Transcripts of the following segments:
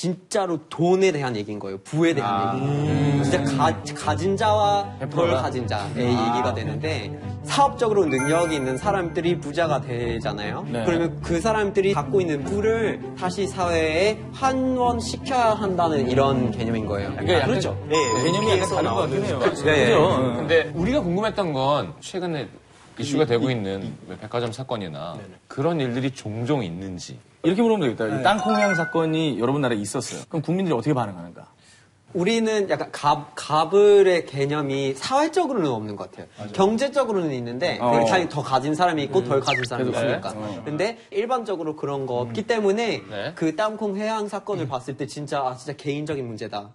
진짜로 돈에 대한 얘기인 거예요. 부에 대한 얘기. 진짜 가진 자와 덜 가진 자의 얘기가 되는데 사업적으로 능력이 있는 사람들이 부자가 되잖아요. 네. 그러면 그 사람들이 갖고 있는 부를 다시 사회에 환원시켜야 한다는 이런 개념인 거예요. 그러니까 그렇죠. 네, 개념이 약간 다른 것 같긴 해요. 그렇죠. 근데 우리가 궁금했던 건 최근에 이슈가 되고 있는 백화점 사건이나 그런 일들이 종종 있는지. 이렇게 물어보면 되겠다. 땅콩형 사건이 여러 나라에 있었어요. 그럼 국민들이 어떻게 반응하는가? 우리는 약간 가불의 개념이 사회적으로는 없는 것 같아요. 맞아요. 경제적으로는 있는데 당연히 더 가진 사람이 있고 덜 가진 사람이 있으니까. 근데 일반적으로 그런 거 없기 때문에 그 땅콩 해양 사건을 봤을 때 진짜 개인적인 문제다.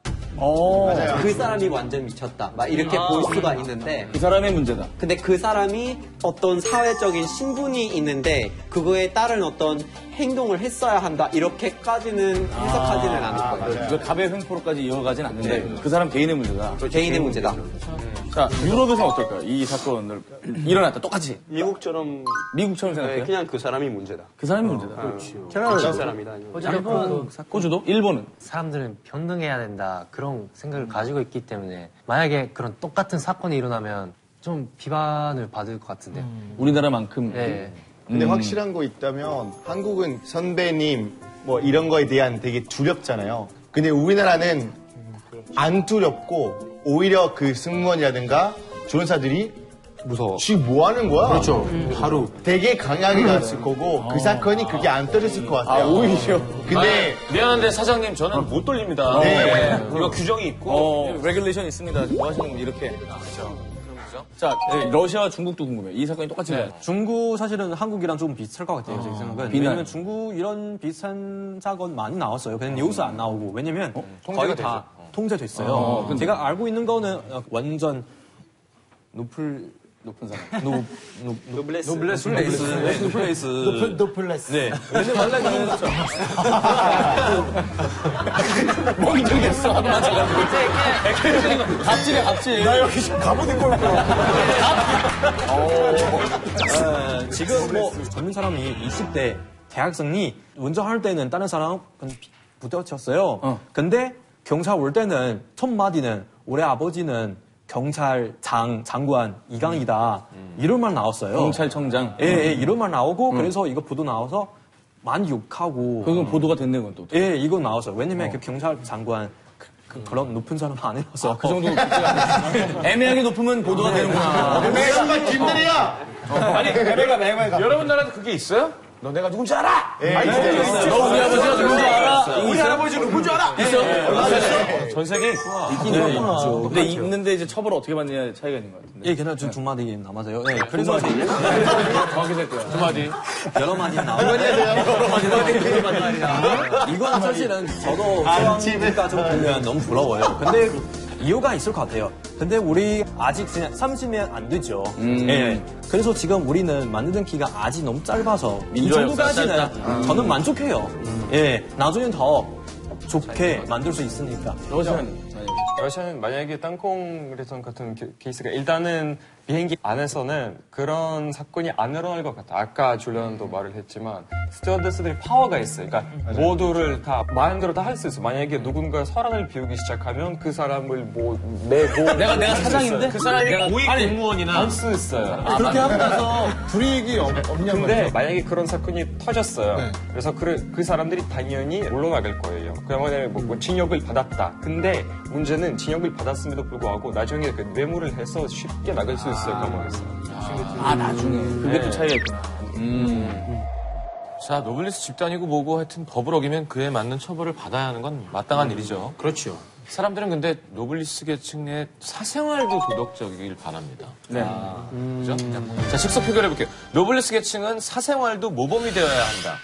그 사람이 완전 미쳤다. 막 이렇게 볼 수가 있는데 그 사람의 문제다. 근데 그 사람이 어떤 사회적인 신분이 있는데 그거에 따른 어떤 행동을 했어야 한다. 이렇게까지는 해석하지는 않을 거예요. 그 갑의 횡포로까지 이어가진 않는데 그 사람 개인의 문제다. 개인의 문제다. 자, 유럽에서 어떨까요? 이 사건을 일어났다. 똑같이. 미국처럼 생각해요? 그냥 그 사람이 문제다. 그 사람이 문제다. 캐나다 사람이다. 호주도? 일본은? 사람들은 평등해야 된다. 그런 생각을 가지고 있기 때문에 만약에 그런 똑같은 사건이 일어나면 좀 비판을 받을 것 같은데. 우리나라만큼. 네. 근데 확실한 거 있다면 한국은 선배님 뭐 이런 거에 대한 되게 두렵잖아요. 근데 우리나라는 안 두렵고 오히려 그 승무원이라든가 조련사들이 무서워. 지금 뭐 하는 거야? 그렇죠. 바로 되게 강하게 갔을 거고 그 사건이 그게 안 떨어졌을 것 같아요. 오히려. 근데 미안한데 사장님 저는 못 돌립니다. 네. 이거 규정이 있고 레귤레이션 있습니다. 뭐 하시는 분 이렇게. 자, 러시아와 중국도 궁금해요. 이 사건이 똑같이 네. 중국 사실은 한국이랑 좀 비슷할 것 같아요. 제 생각은. 왜냐면 중국 이런 비슷한 사건 많이 나왔어요. 그냥 뉴스 안 나오고. 왜냐면 거의 다 통제됐어요. 제가 알고 있는 거는 완전 높은 사람. 노블레스. 노블레스. 노플레스. 네. 근데 원래는 뭐 인정됐어. 갑질이야, 갑질. 나 여기 지금 갑옷 입고 올 거야. 지금 뭐 젊은 사람이 20대 대학생이 운전할 때는 다른 사람 부딪혔어요. 근데 경찰 올 때는 첫 마디는 우리 아버지는 경찰장관 이강이다. 이런 말 나왔어요. 경찰청장. 예, 이런 말 나오고 그래서 이거 보도 나와서 많이 욕하고. 그건 보도가 됐네, 그건 또. 예, 이거 나왔어요. 왜냐면 그 경찰장관 그런 높은 사람 아니라서. 그 정도 애매하게 높으면 보도가 되는구나. 내가 김대리야. 아니, 애매가 매매가. 여러분 나라도 그게 있어요? 너 내가 누군지 알아? 예, 너 우리 아버지가 누군지 알아? 우리 할아버지 누군지 알아? 있어? 전 세계에 있구나. 있죠. 근데 있는데 이제 처벌을 어떻게 받느냐 차이가 있는 것 같은데. 예, 걔는 두 마디 남아서요. 예, 그래서 정확히 될 거야. 두 마디. 여러 마디 나와요. 이건 사실은 저도 소왕니까 좀 보면 너무 부러워요. 근데 이유가 있을 것 같아요. 근데 우리 아직 그냥 30년 안 됐죠. 예. 그래서 지금 우리는 만드는 기가 아직 너무 짧아서 이 정도까지는 저는 만족해요. 예. 나중엔 더 좋게 만들 수 있으니까. 러시아는 만약에 땅콩 레선 같은 케이스가 일단은 비행기 안에서는 그런 사건이 안 일어날 것 같아. 아까 줄리안도 말을 했지만 스튜어디스들이 파워가 있어요. 그러니까 모두를 다 마음대로 다 할 수 있어. 만약에 누군가 서란을 비우기 시작하면 그 사람을 뭐 내고 내가 사장인데 그 사람이 고위 공무원이나 할 수 있어요. 그렇게 하고 나서 불이익이 없냐고요. 근데 만약에 그런 사건이 터졌어요. 그래서 그 사람들이 당연히 물러나갈 거예요. 그러면 뭐 징역을 받았다. 근데 문제는 징역을 받았음에도 불구하고 나중에 그 뇌물을 해서 쉽게 나갈 수 있어요. 나중에. 그게 또 차이가 있구나. 자, 노블리스 집단이고 뭐고 하여튼 법을 어기면 그에 맞는 처벌을 받아야 하는 건 마땅한 일이죠. 그렇죠. 사람들은 근데 노블리스 계층 내 사생활도 도덕적이길 바랍니다. 네. 그죠? 자, 직접 표결해볼게요. 노블리스 계층은 사생활도 모범이 되어야 한다.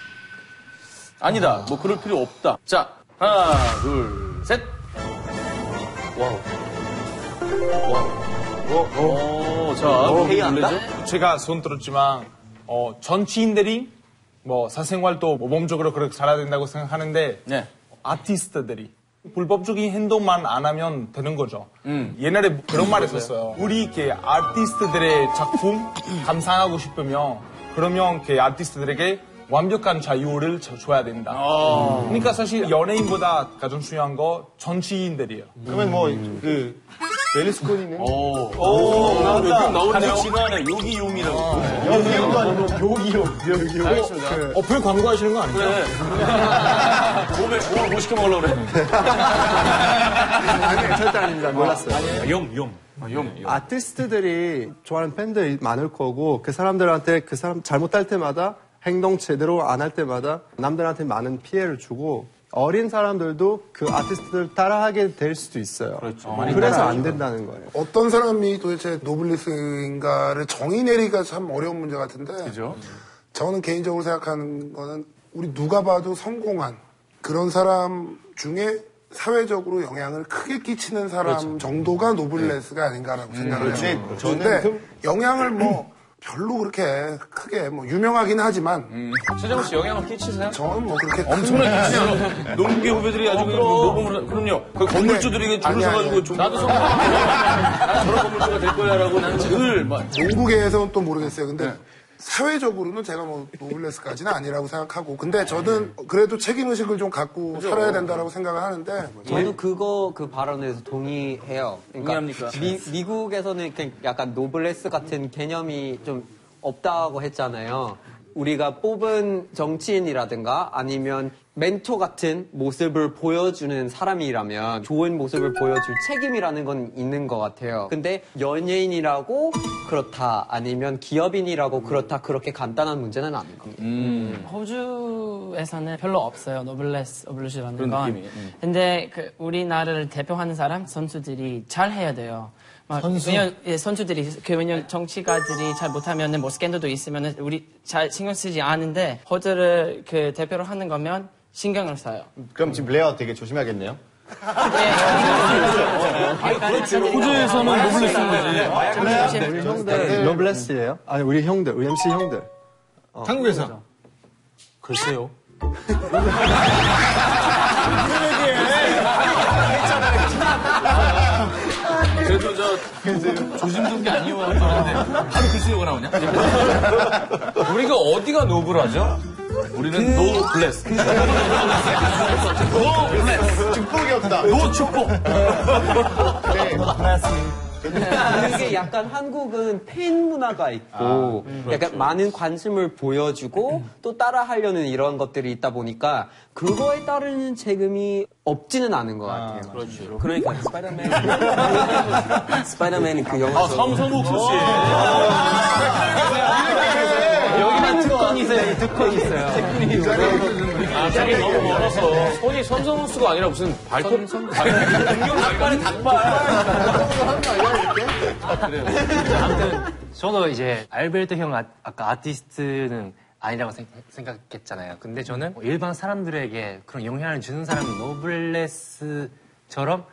아니다. 뭐 그럴 필요 없다. 자, 하나, 둘, 셋. 자, 회의한다? 제가 손 들었지만 정치인들이 뭐 사생활도 모범적으로 그렇게 살아야 된다고 생각하는데 네. 아티스트들이 불법적인 행동만 안 하면 되는 거죠. 옛날에 그런 말 했었어요. 우리 이렇게 아티스트들의 작품 감상하고 싶으면 그러면 그 아티스트들에게 완벽한 자유를 줘야 된다. 그러니까 사실 연예인보다 가장 중요한 거 정치인들이에요. 그러면 뭐 그 벨리스코니는 나오네요. 진화하네. 요기용이라고. 여기용도 아니고 요기용. 어플 광고하시는 거 아니죠? 몸을 뭐 시켜 먹으려고 그래. 아니, 절대 아닙니다. 몰랐어요. 염. 아티스트들이 좋아하는 팬들이 많을 거고 그 사람들한테 그 사람 잘못할 때마다 행동 제대로 안 할 때마다 남들한테 많은 피해를 주고 어린 사람들도 그 아티스트들 따라하게 될 수도 있어요. 그렇죠. 그래서 안 된다는 거예요. 어떤 사람이 도대체 노블레스인가를 정의 내리기가 참 어려운 문제 같은데 그죠? 저는 개인적으로 생각하는 거는 우리 누가 봐도 성공한 그런 사람 중에 사회적으로 영향을 크게 끼치는 사람 정도가 노블레스가 아닌가라고 생각을 해요. 그런데 영향을 뭐 별로 그렇게 크게 뭐 유명하긴 하지만 최정우 씨 영향을 끼치세요? 저는 뭐 그렇게 엄청나게 끼치죠. 농구계 후배들이 아주 모범으로 그럼요. 그 건물주들이 줄을 서가지고 나도 저런 건물주가 될 거야라고 나는 늘 막. 농구계에서는 또 모르겠어요. 근데 사회적으로는 제가 뭐 노블레스까지는 아니라고 생각하고 근데 저는 그래도 책임의식을 좀 갖고 살아야 된다라고 생각을 하는데 저도 그 발언에서 동의해요. 그러니까 동의합니까? 미국에서는 약간 노블레스 같은 개념이 좀 없다고 했잖아요. 우리가 뽑은 정치인이라든가 아니면 멘토 같은 모습을 보여주는 사람이라면 좋은 모습을 보여줄 책임이라는 건 있는 것 같아요. 근데 연예인이라고 그렇다 아니면 기업인이라고 그렇다 그렇게 간단한 문제는 아닌 겁니다. 호주에서는 별로 없어요. 노블레스라는 그런 건. 느낌이. 근데 그 우리나라를 대표하는 사람 선수들이 잘 해야 돼요. 선수들이 왜냐면 정치가들이 잘 못하면은 뭐 스캔들도 있으면은 우리 잘 신경 쓰지 않은데 호주를 그 대표로 하는 거면 신경을 써요. 그럼 지금 블레어 되게 조심해야겠네요. 호주에서는 노블레스인 거지. 우리 형들 노블레스예요? 아니 우리 형들, 우리 MC 형들. 한국에서. 글쎄요. 그래도 조심스러운 게 아니었는데 바로 글쓰려고 나오냐? 우리가 어디가 노블하죠? 우리는 노블레스. 노블레스. 축복이 없다. 노축복. 그게 약간 한국은 팬 문화가 있고 약간 많은 관심을 보여주고 또 따라하려는 이런 것들이 있다 보니까 그거에 따르는 책임이 없지는 않은 것 같아요. 그렇죠. 그러니까 스파이더맨이 그 영화 성선욱 씨. 여기만 특권이세요. 특권이 있어요. 자기 너무 멀어서 손이 선선욱수가 아니라 무슨 발톱 공룡 닭발에 닭발. 아무튼 저도 이제 알베르트 형 아까 아티스트는 아니라고 생각했잖아요. 근데 저는 일반 사람들에게 그런 영향을 주는 사람은 노블레스처럼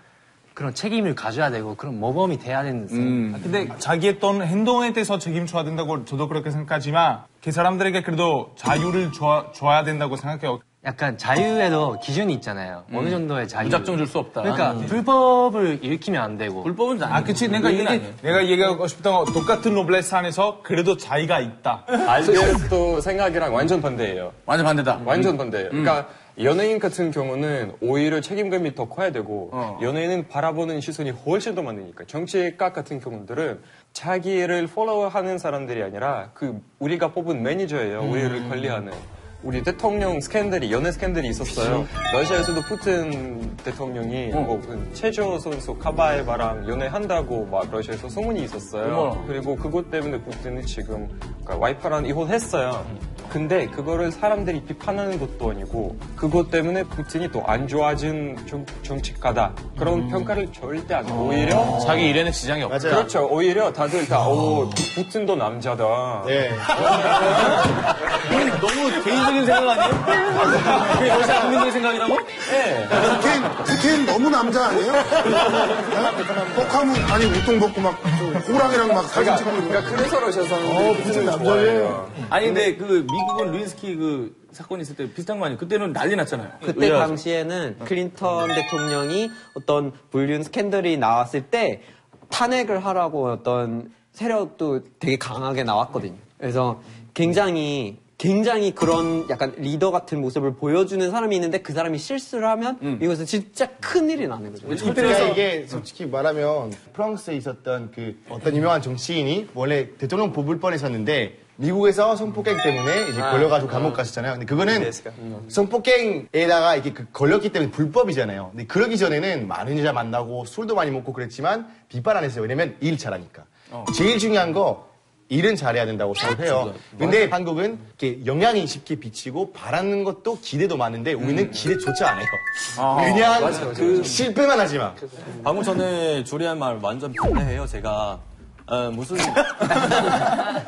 그런 책임을 가져야 되고 그런 모범이 돼야 되는 근데 자기 했던 행동에 대해서 책임져야 된다고 저도 그렇게 생각하지만 그 사람들에게 그래도 자유를 줘야 된다고 생각해요. 약간 자유에도 기준이 있잖아요. 어느 정도의 자유. 무작정 줄 수 없다. 그러니까 불법을 일으키면 안 되고. 불법은 그치. 내가 얘기하고 싶던 거 똑같은 노블레스 안에서 그래도 자유가 있다. 알베르토 생각이랑 완전 반대예요. 완전 반대다. 완전 반대예요. 그러니까 연예인 같은 경우는 오히려 책임감이 더 커야 되고 연예인은 바라보는 시선이 훨씬 더 많으니까 정치가 같은 경우들은 자기를 팔로우하는 사람들이 아니라 그 우리가 뽑은 매니저예요. 우리를 관리하는. 우리 대통령 스캔들이 연애 스캔들이 있었어요. 러시아에서도 푸틴 대통령이 그 체조 선수 카바에바랑 연애한다고 막 러시아에서 소문이 있었어요. 그리고 그것 때문에 푸틴이 지금 그러니까 와이프랑 이혼했어요. 근데 그거를 사람들이 비판하는 것도 아니고 그것 때문에 푸틴이 또 안 좋아진 정치가다 그런 평가를 절대 안 해요. 오히려 자기 일에는 지장이 없다. 맞아요. 그렇죠. 오히려 다들 푸틴도 남자다. 네. 너무 개인적인 생각 아니에요? 그게 러시아 국민적인 생각이라고? 네. 푸틴 너무 남자 아니에요? 떡하면 아니 우통 벗고 막 호랑이랑 막 사진 찍고 그러니까 그래서 러시아에서는 푸틴을 좋아해요. 아니 근데 그 미국은 루인스키 그 사건이 있을 때 비슷한 거 아니에요? 그때는 난리 났잖아요. 그때 당시에는 클린턴 대통령이 어떤 불륜 스캔들이 나왔을 때 탄핵을 하라고 어떤 세력도 되게 강하게 나왔거든요. 그래서 굉장히 굉장히 그런 약간 리더 같은 모습을 보여주는 사람이 있는데 그 사람이 실수를 하면 이것은 진짜 큰일이 나는 거죠. 그러니까 이게 솔직히 말하면 프랑스에 있었던 그 어떤 유명한 정치인이 원래 대통령 뽑을 뻔했었는데 미국에서 성폭행 때문에 이제 걸려가지고 감옥 갔었잖아요. 근데 그거는 성폭행에다가 이렇게 걸렸기 때문에 불법이잖아요. 근데 그러기 전에는 많은 여자 만나고 술도 많이 먹고 그랬지만 비판 안 했어요. 왜냐면 일 잘하니까. 제일 중요한 거 일은 잘해야 된다고 생각해요. 근데 한국은 이렇게 영향이 쉽게 비치고 바라는 것도 기대도 많은데 우리는 기대조차 안 해요. 그냥 그 실패만 하지 마. 방금 전에 조리한 말 완전 반대해요. 제가 무슨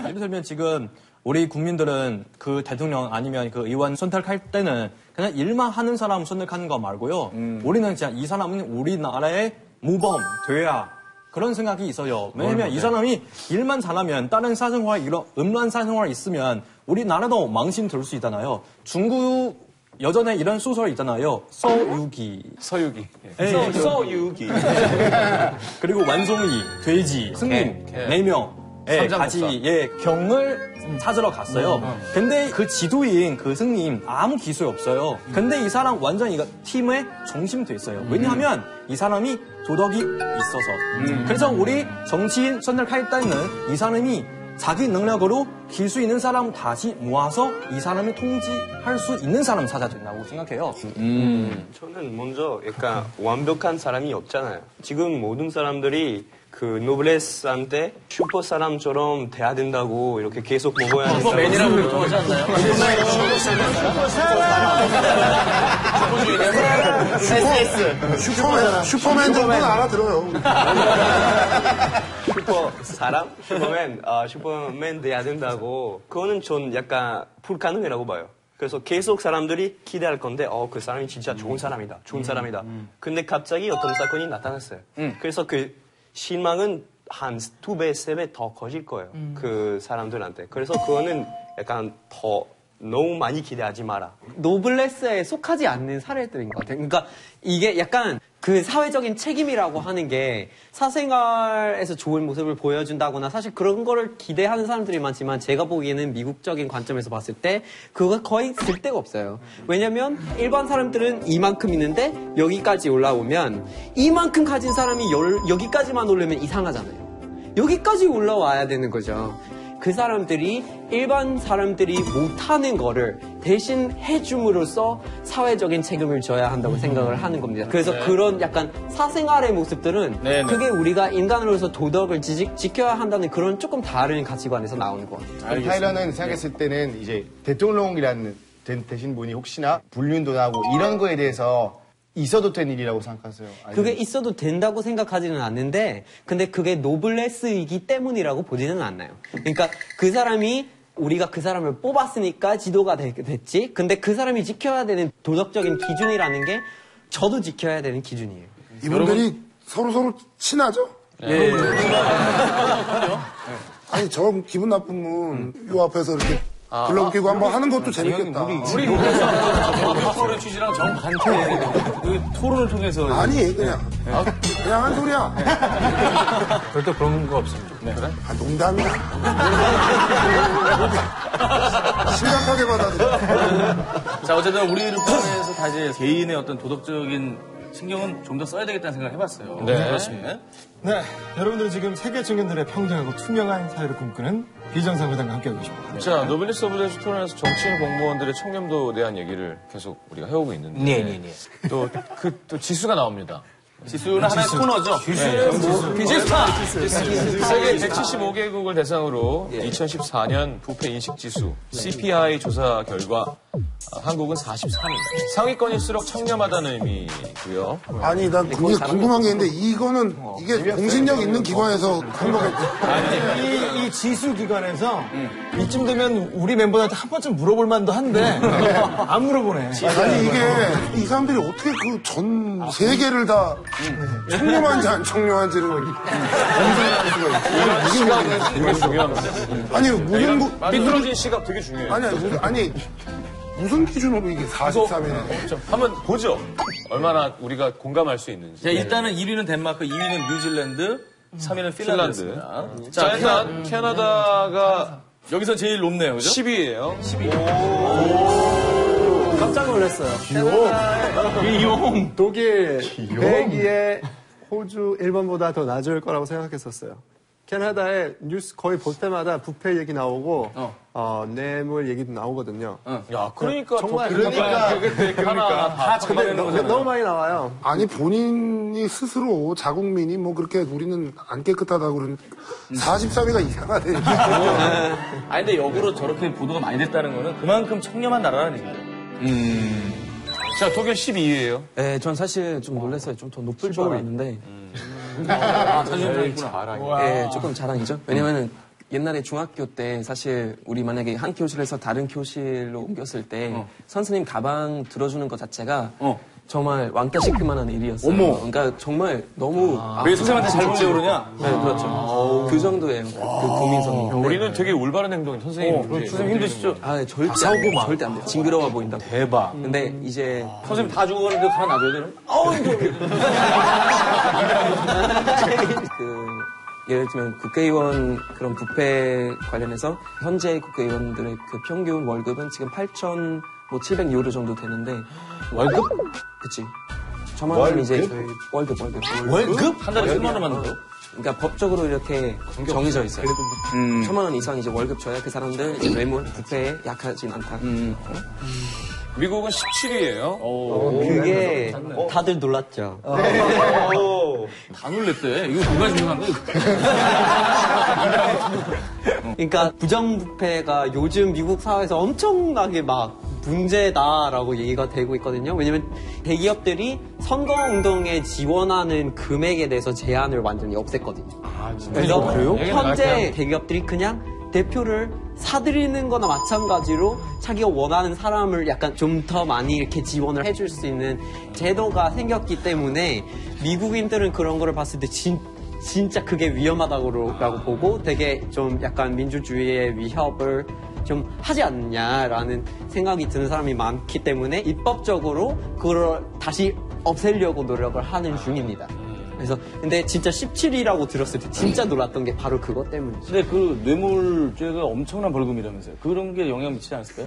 예를 들면 지금 우리 국민들은 그 대통령 아니면 그 의원 선택할 때는 그냥 일만 하는 사람 선택하는 거 말고요. 우리는 그냥 이 사람은 우리나라의 모범 돼야 그런 생각이 있어요. 왜냐면 이 사람이 일만 잘하면 다른 사생활, 이런 음란 사생활 있으면 우리나라도 망신 들 수 있잖아요. 중국 여전에 이런 소설 있잖아요. 서유기. 네, 서유기. 그리고 완송이, 돼지, 승림, 4명. 같이 경을 찾으러 갔어요. 근데 그 지도인 그 승님 아무 기술이 없어요. 근데 이 사람 완전 이거 팀의 중심 됐어요. 왜냐하면 이 사람이 도덕이 있어서. 그래서 우리 정치인 선택할 때는 이 사람이 자기 능력으로 길 수 있는 사람 다시 모아서 이 사람을 통치할 수 있는 사람 찾아야 된다고 생각해요. 저는 먼저 약간 완벽한 사람이 없잖아요. 지금 모든 사람들이 그 노블레스한테 슈퍼 사람처럼 돼야 된다고 이렇게 계속 먹어야 된다고. 슈퍼맨이라고 그렇게 하지 않나요? 슈퍼맨 정도는 알아들어요. 슈퍼맨 돼야 된다고. 그거는 전 약간 불가능이라고 봐요. 그래서 계속 사람들이 기대할 건데, 그 사람이 진짜 좋은 사람이다. 근데 갑자기 어떤 사건이 나타났어요. 그래서 그 실망은 한 2배, 3배 더 커질 거예요. 그 사람들한테. 그래서 그거는 약간 더 너무 많이 기대하지 마라. 노블레스에 속하지 않는 사례들인 것 같아요. 그러니까 이게 약간 그 사회적인 책임이라고 하는 게 사생활에서 좋은 모습을 보여준다거나 사실 그런 거를 기대하는 사람들이 많지만 제가 보기에는 미국적인 관점에서 봤을 때 그거 거의 쓸데가 없어요. 왜냐면 일반 사람들은 이만큼 있는데 여기까지 올라오면 이만큼 가진 사람이 여기까지만 오려면 이상하잖아요. 여기까지 올라와야 되는 거죠. 그 사람들이 일반 사람들이 못하는 거를 대신 해줌으로써 사회적인 책임을 져야 한다고 생각을 하는 겁니다. 그래서 그런 약간 사생활의 모습들은 그게 우리가 인간으로서 도덕을 지켜야 한다는 그런 조금 다른 가치관에서 나오는 것 같아요. 타일러는 생각했을 때는 이제 대통령이라는 되신 분이 혹시나 불륜도 나고 이런 거에 대해서 있어도 된 일이라고 생각하세요? 아니면... 그게 있어도 된다고 생각하지는 않는데 근데 그게 노블레스이기 때문이라고 보지는 않나요. 그러니까 그 사람이 우리가 그 사람을 뽑았으니까 지도가 됐지. 근데 그 사람이 지켜야 되는 도덕적인 기준이라는 게 저도 지켜야 되는 기준이에요. 이분들이 서로 친하죠? 예. 아니 저 기분 나쁜 분 요 앞에서 이렇게 불러끼고 한번 하는 것도 재밌겠다. 우리 토론 취지랑 정반대. 토론을 통해서. 아니 그냥 한 소리야. 절대 그런 거 없습니다. 그래? 농담이야. 심각하게 받아들여. 자, 어쨌든 우리를 포함해서 다 이제 개인의 어떤 도덕적인 신경은 좀 더 써야 되겠다는 생각을 해봤어요. 네. 그렇습니다. 네, 여러분들은 지금 세계 청년들의 평등하고 투명한 사회를 꿈꾸는 비정상회담과 함께하고 계십니다. 자, 노블리스 오브 더 토론에서 정치인 공무원들의 청렴도에 대한 얘기를 계속 우리가 해오고 있는데 네. 또 지수가 나옵니다. 지수는 하나의 코너죠. 세계 175개국을 대상으로 2014년 부패 인식 지수 CPI 조사 결과 한국은 43위. 상위권일수록 청렴하다는 의미고요. 아니 난 그게 궁금한 게 있는데 이거는 이게 공신력 있는 기관에서 한 거겠지. 이 지수 기관에서 이쯤 되면 우리 멤버들한테 한 번쯤 물어볼 만도 한데 안 물어보네. 아니 이게 이 사람들이 어떻게 그 전 세계를 다 청렴한지 안 청렴한지를 검증할 수가 있지. 시각은 되게 중요합니다. 아니 무슨 삐뚤어진 시각 되게 중요해요. 아니 무슨 기준으로 이게 43이네. 한번 보죠. 얼마나 우리가 공감할 수 있는지. 자, 일단은 1위는 덴마크, 2위는 뉴질랜드, 3위는 핀란드였습니다. 자, 일단 캐나다가 여기서 제일 높네요, 그죠? 10위예요. 깜짝 놀랐어요. 비용. 독일 100위에 호주, 일본보다 더 낮을 거라고 생각했었어요. 캐나다에 뉴스 거의 볼 때마다 부패 얘기 나오고 뇌물 얘기도 나오거든요. 야, 그러니까 정말 하나 다 근데 너무 많이 나와요. 아니 본인이 스스로 자국민이 뭐 그렇게 우리는 안 깨끗하다고 그러니까 43위가 이상하대. 아니 근데 역으로 저렇게 보도가 많이 됐다는 거는 그만큼 청렴한 나라라는 얘기예요. 자, 독일 12위예요. 네, 전 사실 좀 놀랐어요. 좀 더 높을 줄 알았는데. 자존심 있구나. 네, 조금 자랑이죠. 왜냐면은 옛날에 중학교 때 사실 우리 만약에 한 교실에서 다른 교실로 옮겼을 때 선생님 가방 들어주는 것 자체가 정말 왕따 시킬 만한 일이었어요. 그러니까 정말 너무 왜 선생님한테 잘 보려고 그러냐? 네, 그렇죠. 그 정도예요. 그 국민성이. 근데 우리는 되게 올바른 행동이 선생님. 선생님 힘드시죠? 아, 절대 절대 안 돼요. 징그러워 보인다고. 대박. 근데 이제 선생님 다 죽어가는데 하나 놔줘야 되나? 예를 들면 국회의원 그런 부패 관련해서 현재 국회의원들의 그 평균 월급은 지금 8,700유로 정도 되는데 월급? 그치. 저만 원 이제 월급. 한 달에 10만 원 받는다고? 그러니까 법적으로 이렇게 정해져 있어요. 1,000만 원 이상 이제 월급 줘야 그 사람들 이제 뇌물 부패에 약하진 않다. 미국은 17위예요. 그게 다들 놀랐죠. 다 놀랬대. 이거 누가 중요한 거야? 그러니까 부정부패가 요즘 미국 사회에서 엄청나게 막 문제다라고 얘기가 되고 있거든요. 왜냐면 대기업들이 선거운동에 지원하는 금액에 대해서 제한을 완전히 없앴거든요. 그래서 현재 대기업들이 그냥 대표를 사들이는 거나 마찬가지로 자기가 원하는 사람을 약간 좀 더 많이 이렇게 지원을 해줄 수 있는 제도가 생겼기 때문에 미국인들은 그런 거를 봤을 때 진짜 그게 위험하다고 보고 되게 좀 약간 민주주의의 위협을 좀 하지 않냐라는 생각이 드는 사람이 많기 때문에 입법적으로 그걸 다시 없애려고 노력을 하는 중입니다. 그래서 근데 진짜 17위라고 들었을 때 진짜 놀랐던 게 바로 그것 때문이죠. 근데 그 뇌물죄가 엄청난 벌금이라면서요. 그런 게 영향 미치지 않았을까요?